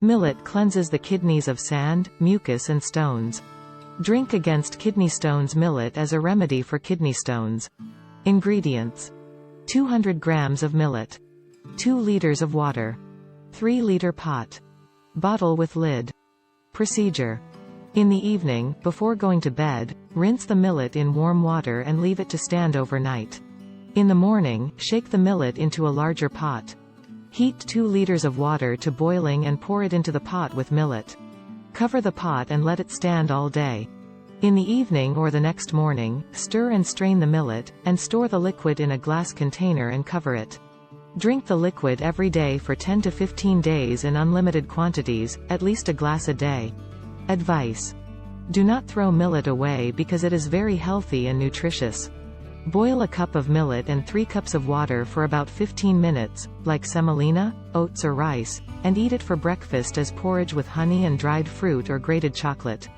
Millet cleanses the kidneys of sand, mucus and stones. Drink against kidney stones. Millet as a remedy for kidney stones. Ingredients: 200 grams of millet, 2 liters of water, 3-liter pot. Bottle with lid. Procedure: in the evening, before going to bed, rinse the millet in warm water and leave it to stand overnight. In the morning, shake the millet into a larger pot. Heat 2 liters of water to boiling and pour it into the pot with millet. Cover the pot and let it stand all day. In the evening or the next morning, stir and strain the millet, and store the liquid in a glass container and cover it. Drink the liquid every day for 10 to 15 days in unlimited quantities, at least a glass a day. Advice: do not throw millet away because it is very healthy and nutritious. Boil a cup of millet and 3 cups of water for about 15 minutes, like semolina, oats or rice, and eat it for breakfast as porridge with honey and dried fruit or grated chocolate.